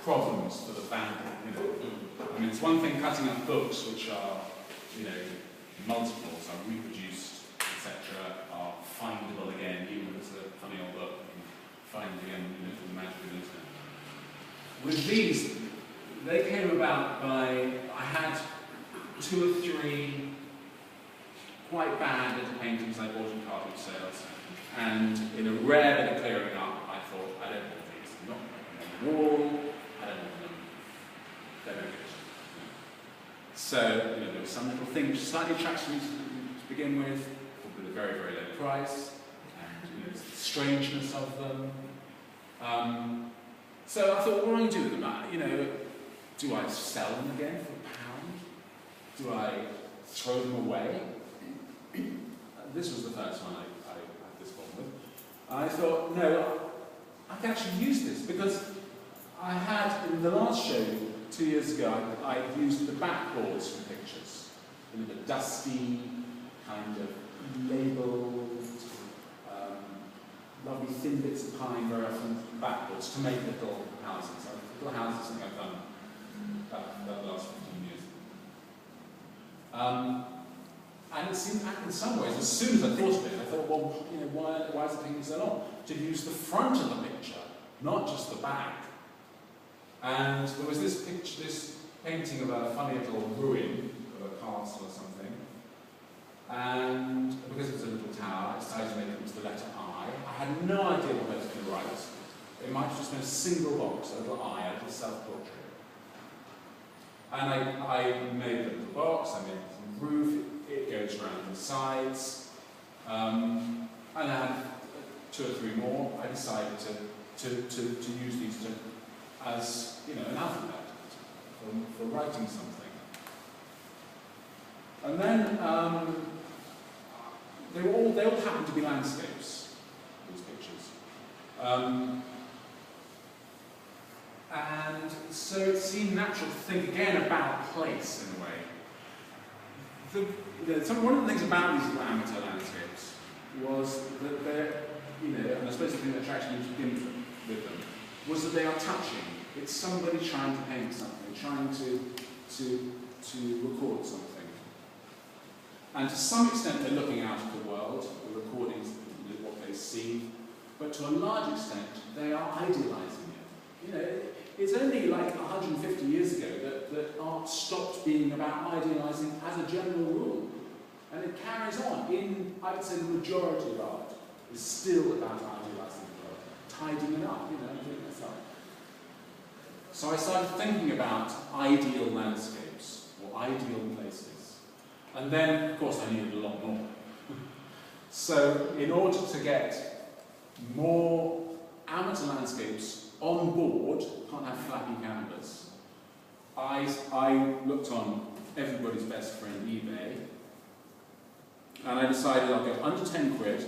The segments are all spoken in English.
problems for the family. I mean, it's one thing cutting up books which are, multiples, are reproduced, etc., are findable again, even if it's a funny old book, you can find it again through the magic of the internet. With these, they came about by, I had 2 or 3 quite bad little paintings I bought in carpet sales, and in a rare bit of clearing up, I thought, I don't want these. I'm not on the wall, I don't want them. They're no good. So, there was some little thing which slightly attracted me to begin with a very, very low price, and the strangeness of them. So I thought, what do I do with them? Do I sell them again for £1? Do I throw them away? This was the first one I had this problem with. I thought, no, I can actually use this, because I had, in the last show 2 years ago, I used the backboards for pictures. The dusty, kind of labelled, lovely thin bits of pine, very often backboards, to make little houses. Little houses, I think I've done that last 15 years. And it seemed, in some ways, as soon as I thought of it, I thought, well, why is it taking so long? To use the front of the picture, not just the back. And there was this picture, this painting of a funny little ruin of a castle or something. And because it was a little tower, I decided to make it into the letter I. I had no idea what I was going to write. It might have just been a single box, a little I, a little self-portrait. And I made the little box, I made the roof, it goes around the sides. And I had 2 or 3 more. I decided to use these as an alphabet for writing something. And then they all happened to be landscapes, these pictures. And so it seemed natural to think again about place in a way. One of the things about these amateur landscapes was that they're, and I suppose the thing that attracted me to begin with them was that they are touching. It's somebody trying to paint something, trying to record something. And to some extent they're looking out at the world, they're recording what they see, but to a large extent they are idealising it. It's only like 150 years ago that art stopped being about idealising as a general rule. And it carries on. I would say the majority of art is still about idealising the world, tidying it up, doing this up. So I started thinking about ideal landscapes, or ideal places. And then, of course, I needed a lot more. So in order to get more amateur landscapes on board, can't have flappy canvas, I looked on everybody's best friend eBay, and I decided I'll get under 10 quid,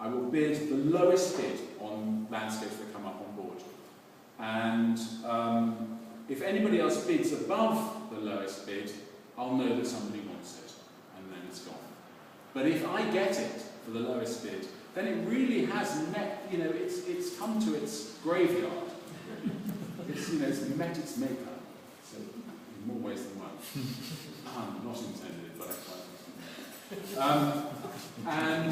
I will bid the lowest bid on landscapes that come up on board. And if anybody else bids above the lowest bid, I'll know that somebody wants it, and then it's gone. But if I get it for the lowest bid, then it really has met, it's come to its graveyard. It's met its maker. So, in more ways than one. Not intended, but I quite and,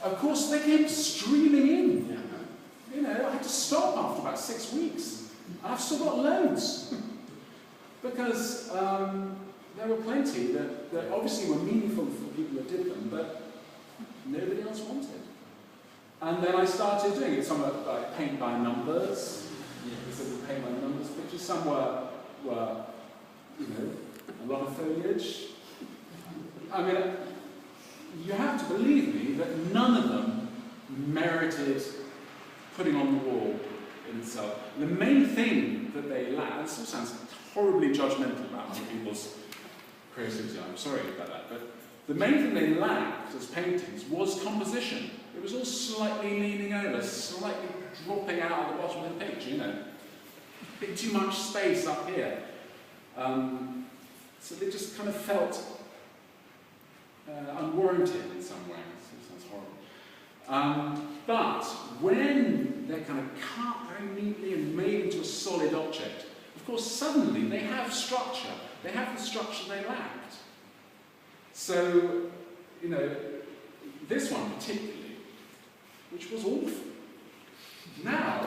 of course, they came streaming in. I had to stop after about 6 weeks. And I've still got loads. Because there were plenty that obviously were meaningful for people that did them, but nobody else wanted. And then I started doing it. Some were like paint by numbers. Sort of paint by numbers pictures. Some were a lot of foliage. I mean, you have to believe me that none of them merited putting on the wall in itself. The main thing that they lacked, this all sounds horribly judgmental about other people's creativity, I'm sorry about that, but the main thing they lacked as paintings was composition. It was all slightly leaning over, slightly dropping out at the bottom of the picture, A bit too much space up here. So they just kind of felt unwarranted in some way. It sounds horrible. But when they're kind of cut very neatly and made into a solid object. Of course, suddenly they have structure. They have the structure they lacked. So, you know, this one particularly, which was awful. Now,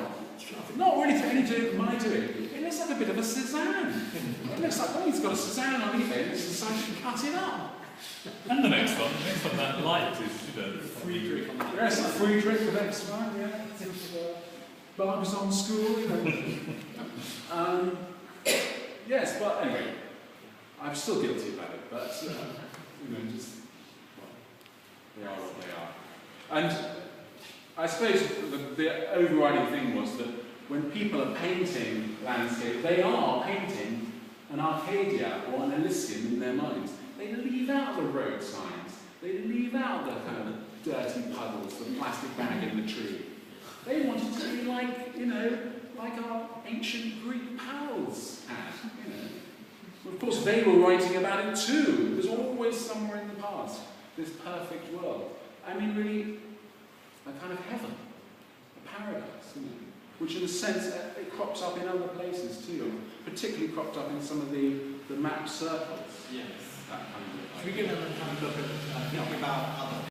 not really for any doing my doing, it looks like a bit of a Cézanne. It looks like, oh, he's got a Cézanne on eBay and it's decided to cut it up. And the next one that light is, you know, Friedrich. Yes, Friedrich, the next one, yeah. Barbizon school, you know. Yes, but anyway, I'm still guilty about it, but, you know, just, well, they are what they are. And I suppose the overriding thing was that when people are painting landscape, they are painting an Arcadia or an Elysium in their minds. They leave out the road signs. They leave out the kind of dirty puddles, the plastic bag in the tree. They want it to be like, you know, like our ancient Greek pals had, you know. Of course, they were writing about it too. There's always somewhere in the past this perfect world. I mean, really, a kind of heaven, a paradise, you know, which in a sense it crops up in other places too, particularly cropped up in some of the map circles. Yes. That kind of Should we give them a kind of look at thinking about other